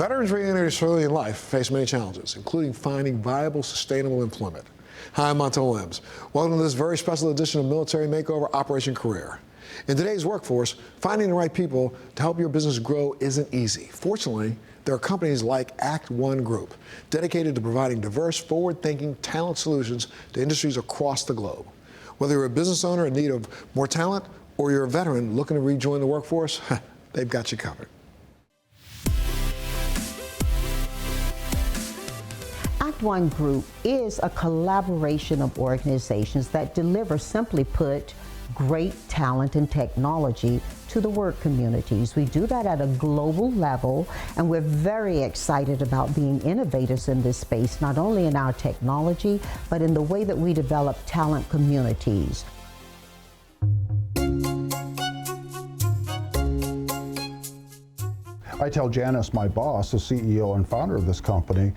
Veterans re-entering civilian life face many challenges, including finding viable, sustainable employment. Hi, I'm Montel Williams. Welcome to this very special edition of Military Makeover Operation Career. In today's workforce, finding the right people to help your business grow isn't easy. Fortunately, there are companies like ActOne Group, dedicated to providing diverse, forward-thinking talent solutions to industries across the globe. Whether you're a business owner in need of more talent or you're a veteran looking to rejoin the workforce, they've got you covered. ActOne Group is a collaboration of organizations that deliver, simply put, great talent and technology to the work communities. We do that at a global level, and we're very excited about being innovators in this space, not only in our technology, but in the way that we develop talent communities. I tell Janice, my boss, the CEO and founder of this company,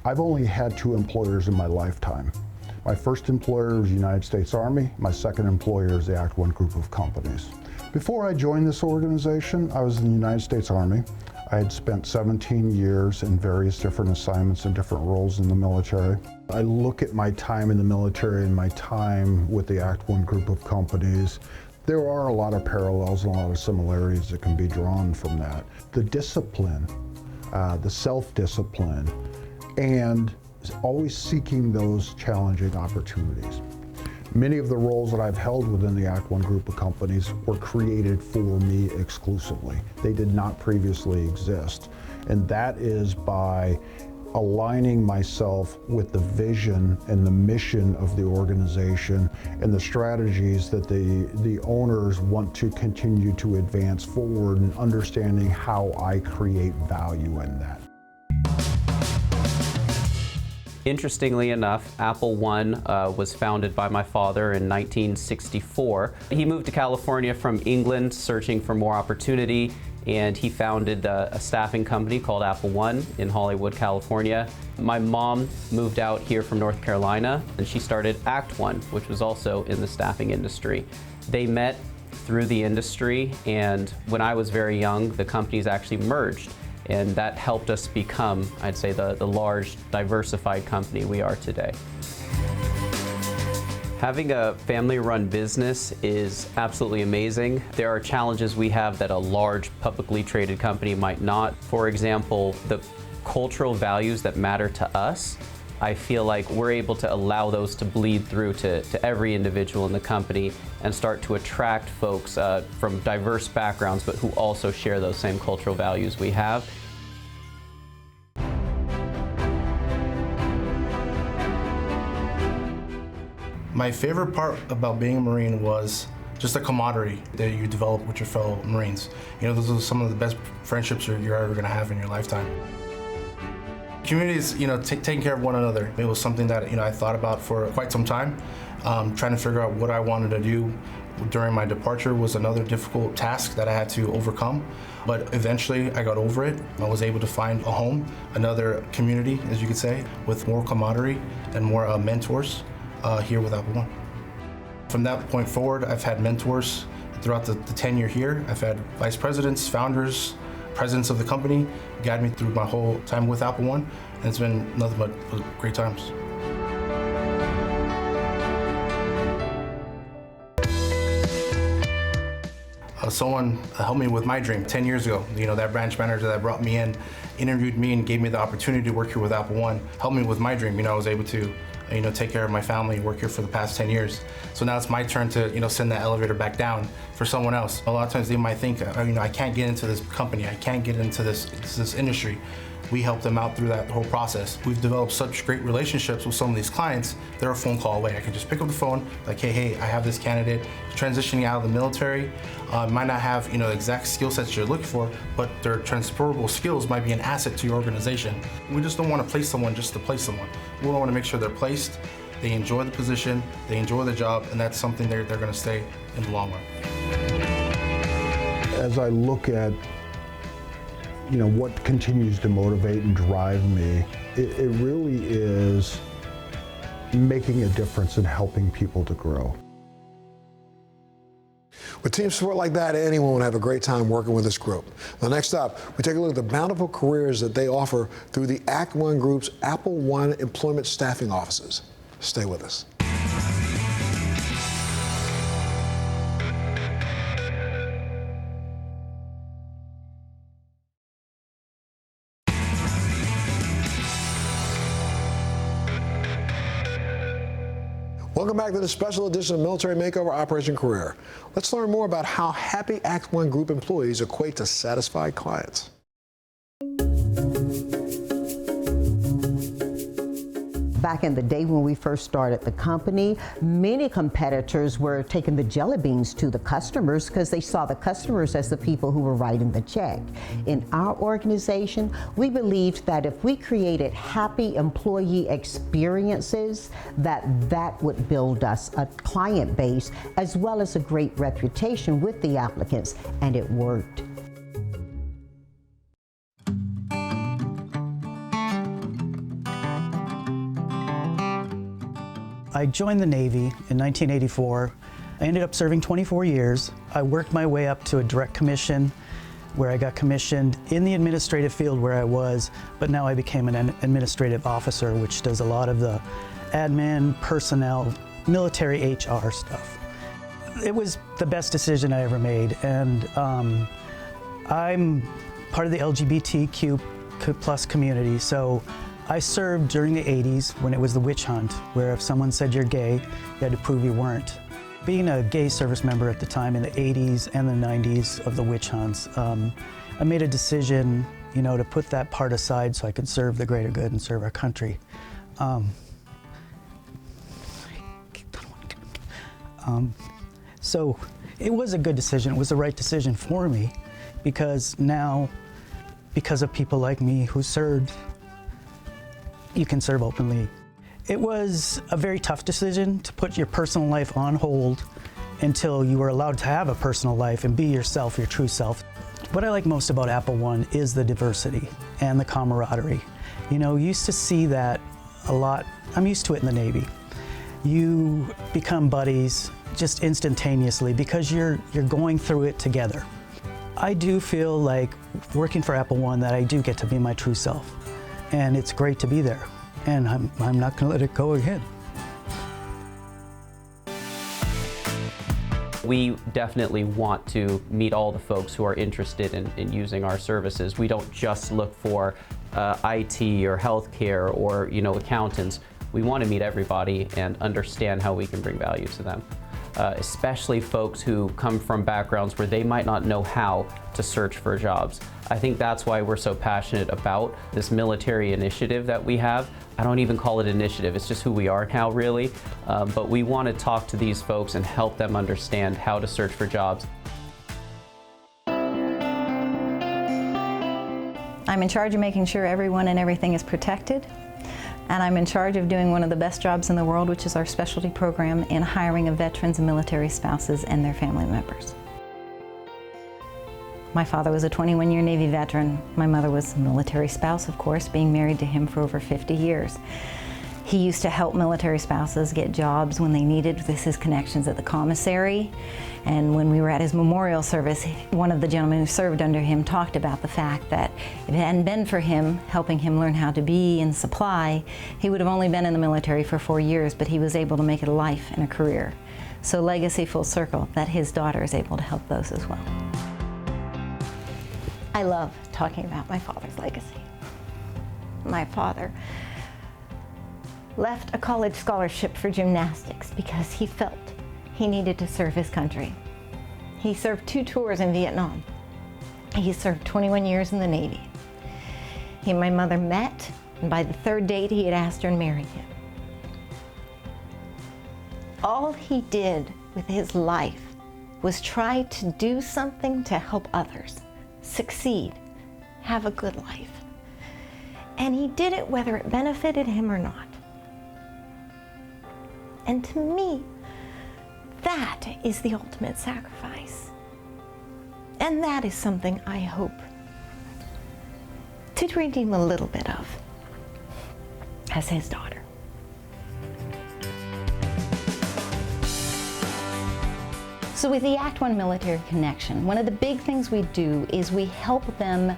I've only had 2 employers in my lifetime. My first employer was the United States Army. My second employer is the ActOne Group of companies. Before I joined this organization, I was in the United States Army. I had spent 17 years in various different assignments and different roles in the military. I look at my time in the military and my time with the ActOne Group of companies. There are a lot of parallels and a lot of similarities that can be drawn from that. The discipline, the self-discipline, and always seeking those challenging opportunities. Many of the roles that I've held within the ActOne Group of companies were created for me exclusively. They did not previously exist. And that is by aligning myself with the vision and the mission of the organization and the strategies that the owners want to continue to advance forward, and understanding how I create value in that. Interestingly enough, ActOne was founded by my father in 1964. He moved to California from England searching for more opportunity, and he founded a staffing company called ActOne in Hollywood, California. My mom moved out here from North Carolina, and she started ActOne, which was also in the staffing industry. They met through the industry, and when I was very young, the companies actually merged. And that helped us become, I'd say, the large, diversified company we are today. Having a family-run business is absolutely amazing. There are challenges we have that a large, publicly traded company might not. For example, the cultural values that matter to us, I feel like we're able to allow those to bleed through to every individual in the company and start to attract folks from diverse backgrounds, but who also share those same cultural values we have. My favorite part about being a Marine was just the camaraderie that you develop with your fellow Marines. You know, those are some of the best friendships you're ever gonna have in your lifetime. Communities, taking care of one another. It was something that, I thought about for quite some time. Trying to figure out what I wanted to do during my departure was another difficult task that I had to overcome. But eventually I got over it. I was able to find a home, another community, as you could say, with more camaraderie and more mentors here with ActOne. From that point forward, I've had mentors throughout the tenure here. I've had vice presidents, founders, presidents of the company guide me through my whole time with ActOne, and it's been nothing but great times. Someone helped me with my dream 10 years ago. That branch manager that brought me in, interviewed me and gave me the opportunity to work here with ActOne, helped me with my dream. I was able to take care of my family and work here for the past 10 years. So now it's my turn to, send that elevator back down for someone else. A lot of times they might think, I can't get into this company, I can't get into this industry. We help them out through that whole process. We've developed such great relationships with some of these clients, they're a phone call away. I can just pick up the phone, like, hey, I have this candidate transitioning out of the military, might not have the exact skill sets you're looking for, but their transferable skills might be an asset to your organization. We just don't want to place someone just to place someone. We want to make sure they're placed, they enjoy the position, they enjoy the job, and that's something they're going to stay in the long run. As I look at what continues to motivate and drive me, it really is making a difference in helping people to grow. With team support like that, anyone would have a great time working with this group. Now, next up, we take a look at the bountiful careers that they offer through the ActOne Group's Apple One employment staffing offices. Stay with us. Welcome back to the special edition of Military Makeover Operation Career. Let's learn more about how happy ActOne Group employees equate to satisfied clients. Back in the day when we first started the company, many competitors were taking the jelly beans to the customers because they saw the customers as the people who were writing the check. In our organization, we believed that if we created happy employee experiences, that would build us a client base as well as a great reputation with the applicants, and it worked. I joined the Navy in 1984. I ended up serving 24 years. I worked my way up to a direct commission where I got commissioned in the administrative field where I was, but now I became an administrative officer, which does a lot of the admin, personnel, military HR stuff. It was the best decision I ever made, and I'm part of the LGBTQ plus community, so I served during the 80s when it was the witch hunt, where if someone said you're gay, you had to prove you weren't. Being a gay service member at the time in the 80s and the 90s of the witch hunts, I made a decision, to put that part aside so I could serve the greater good and serve our country. So it was a good decision. It was the right decision for me because now, because of people like me who served, you can serve openly. It was a very tough decision to put your personal life on hold until you were allowed to have a personal life and be yourself, your true self. What I like most about Apple One is the diversity and the camaraderie. You used to see that a lot. I'm used to it in the Navy. You become buddies just instantaneously because you're going through it together. I do feel like working for Apple One that I do get to be my true self. And it's great to be there, and I'm not going to let it go again. We definitely want to meet all the folks who are interested in using our services. We don't just look for IT or healthcare or accountants. We want to meet everybody and understand how we can bring value to them. Especially folks who come from backgrounds where they might not know how to search for jobs. I think that's why we're so passionate about this military initiative that we have. I don't even call it initiative, it's just who we are now, really. But we want to talk to these folks and help them understand how to search for jobs. I'm in charge of making sure everyone and everything is protected. And I'm in charge of doing one of the best jobs in the world, which is our specialty program in hiring of veterans and military spouses and their family members. My father was a 21-year Navy veteran. My mother was a military spouse, of course, being married to him for over 50 years. He used to help military spouses get jobs when they needed with his connections at the commissary. And when we were at his memorial service, one of the gentlemen who served under him talked about the fact that if it hadn't been for him helping him learn how to be in supply, he would have only been in the military for 4 years, but he was able to make it a life and a career. So legacy full circle, that his daughter is able to help those as well. I love talking about my father's legacy. My father left a college scholarship for gymnastics because he felt he needed to serve his country. He served 2 tours in Vietnam. He served 21 years in the Navy. He and my mother met, and by the 3rd date he had asked her to marry him. All he did with his life was try to do something to help others succeed, have a good life. And he did it whether it benefited him or not. And to me, that is the ultimate sacrifice. And that is something I hope to redeem a little bit of as his daughter. So with the ActOne Military Connection, one of the big things we do is we help them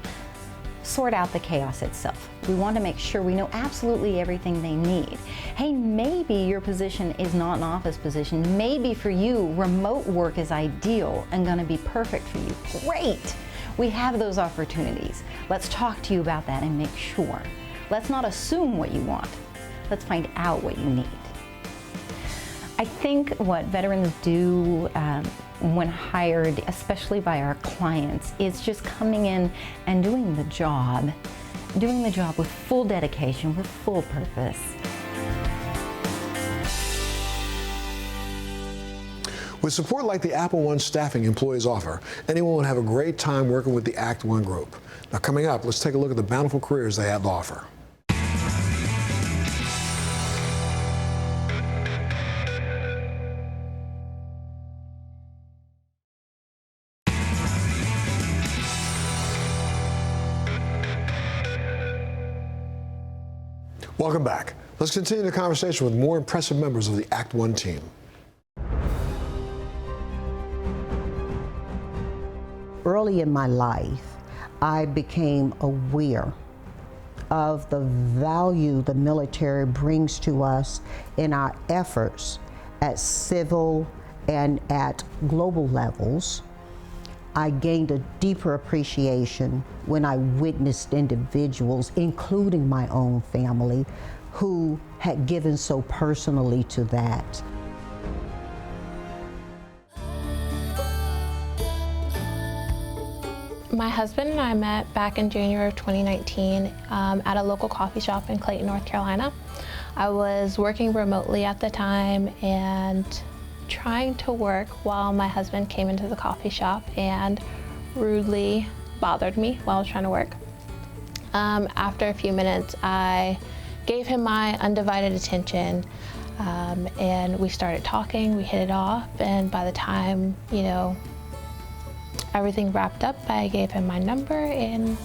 sort out the chaos itself. We want to make sure we know absolutely everything they need. Hey, maybe your position is not an office position. Maybe for you, remote work is ideal and going to be perfect for you. Great! We have those opportunities. Let's talk to you about that and make sure. Let's not assume what you want. Let's find out what you need. I think what veterans do when hired, especially by our clients, is just coming in and doing the job with full dedication, with full purpose. With support like the ActOne staffing employees offer, anyone would have a great time working with the ActOne Group. Now coming up, let's take a look at the bountiful careers they have to offer. Welcome back. Let's continue the conversation with more impressive members of the ActOne team. Early in my life, I became aware of the value the military brings to us in our efforts at civil and at global levels. I gained a deeper appreciation when I witnessed individuals, including my own family, who had given so personally to that. My husband and I met back in January of 2019 at a local coffee shop in Clayton, North Carolina. I was working remotely at the time and trying to work while my husband came into the coffee shop and rudely bothered me while I was trying to work. After a few minutes, I gave him my undivided attention and we started talking, we hit it off, and by the time, everything wrapped up, I gave him my number and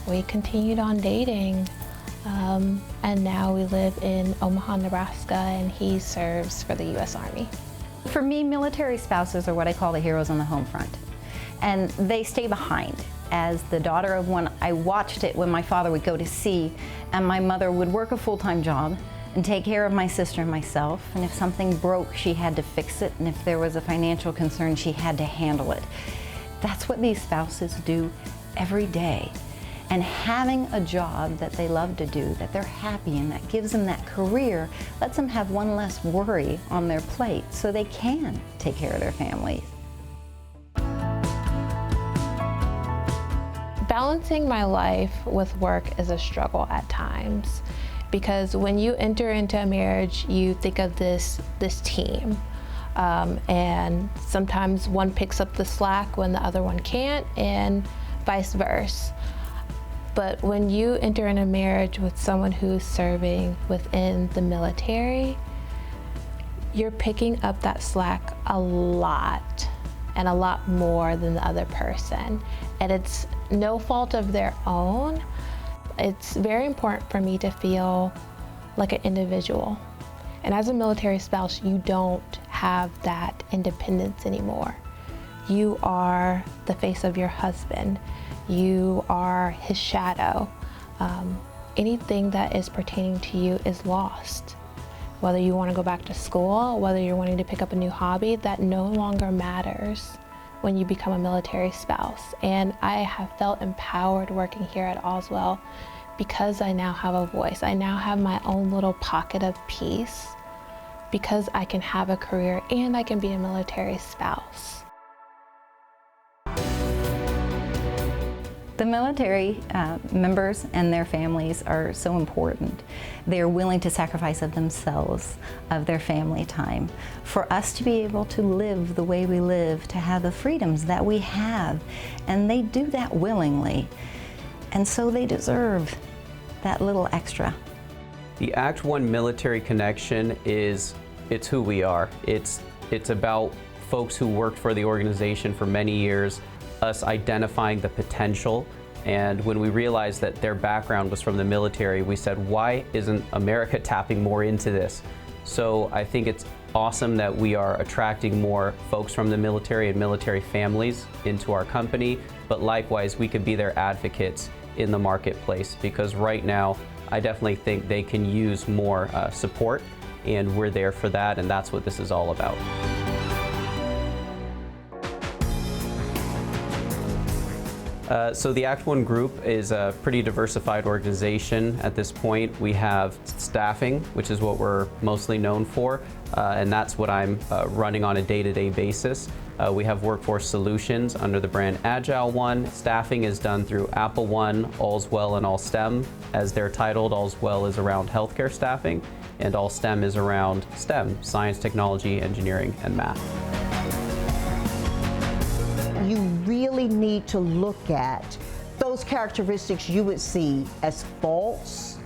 we continued on dating. And now we live in Omaha, Nebraska, and he serves for the U.S. Army. For me, military spouses are what I call the heroes on the home front. And they stay behind. As the daughter of one, I watched it when my father would go to sea and my mother would work a full-time job and take care of my sister and myself. And if something broke, she had to fix it. And if there was a financial concern, she had to handle it. That's what these spouses do every day. And having a job that they love to do, that they're happy in, that gives them that career, lets them have one less worry on their plate so they can take care of their families. Balancing my life with work is a struggle at times because when you enter into a marriage, you think of this team. And sometimes one picks up the slack when the other one can't, and vice versa. But when you enter in a marriage with someone who's serving within the military, you're picking up that slack a lot, and a lot more than the other person. And it's no fault of their own. It's very important for me to feel like an individual. And as a military spouse, you don't have that independence anymore. You are the face of your husband. You are his shadow. Anything that is pertaining to you is lost. Whether you want to go back to school, whether you're wanting to pick up a new hobby, that no longer matters when you become a military spouse. And I have felt empowered working here at Oswell because I now have a voice. I now have my own little pocket of peace because I can have a career and I can be a military spouse. The military members and their families are so important. They are willing to sacrifice of themselves, of their family time, for us to be able to live the way we live, to have the freedoms that we have. And they do that willingly. And so they deserve that little extra. The ActOne Military Connection it's who we are. It's about folks who worked for the organization for many years, us identifying the potential, and when we realized that their background was from the military, we said, why isn't America tapping more into this? So I think it's awesome that we are attracting more folks from the military and military families into our company, but likewise we could be their advocates in the marketplace, because right now I definitely think they can use more support, and we're there for that, and that's what this is all about. So the ActOne Group is a pretty diversified organization at this point. We have staffing, which is what we're mostly known for, and that's what I'm running on a day-to-day basis. We have workforce solutions under the brand ActOne. Staffing is done through ActOne, All's Well and All STEM. As they're titled, All's Well is around healthcare staffing, and All STEM is around STEM, science, technology, engineering, and math. You really need to look at those characteristics you would see as faults,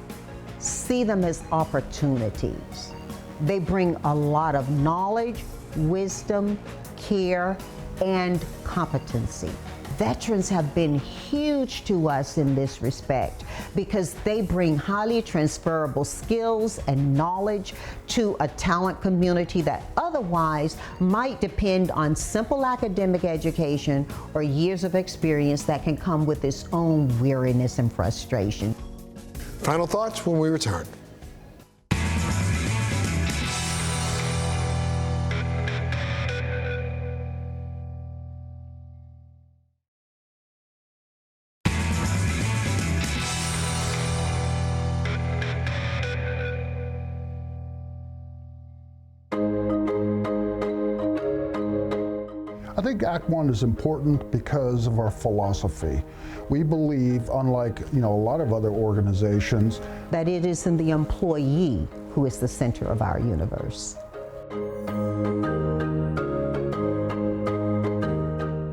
see them as opportunities. They bring a lot of knowledge, wisdom, care, and competency. Veterans have been huge to us in this respect because they bring highly transferable skills and knowledge to a talent community that otherwise might depend on simple academic education or years of experience that can come with its own weariness and frustration. Final thoughts when we return. I think ActOne is important because of our philosophy. We believe, unlike a lot of other organizations, that it is in the employee who is the center of our universe.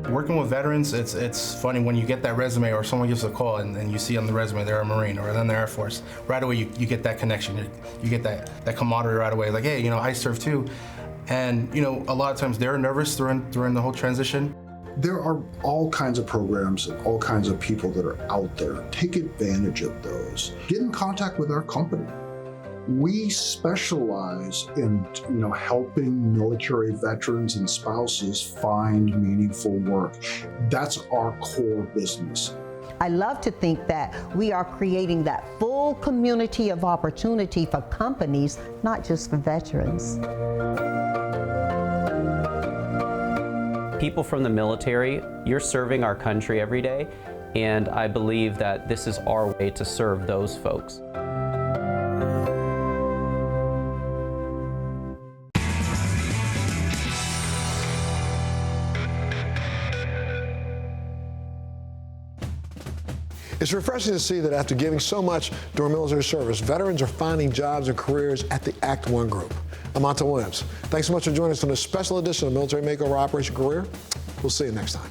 Working with veterans, it's funny when you get that resume or someone gives a call and you see on the resume they're a Marine or they're in the Air Force. Right away you get that connection, you get that camaraderie right away, like, hey, I served too. And a lot of times they're nervous during the whole transition. There are all kinds of programs and all kinds of people that are out there. Take advantage of those. Get in contact with our company. We specialize in helping military veterans and spouses find meaningful work. That's our core business. I love to think that we are creating that full community of opportunity for companies, not just for veterans. People from the military, you're serving our country every day, and I believe that this is our way to serve those folks. It's refreshing to see that after giving so much during military service, veterans are finding jobs and careers at the ActOne Group. I'm Montel Williams. Thanks so much for joining us on this special edition of Military Makeover Operation Career. We'll see you next time.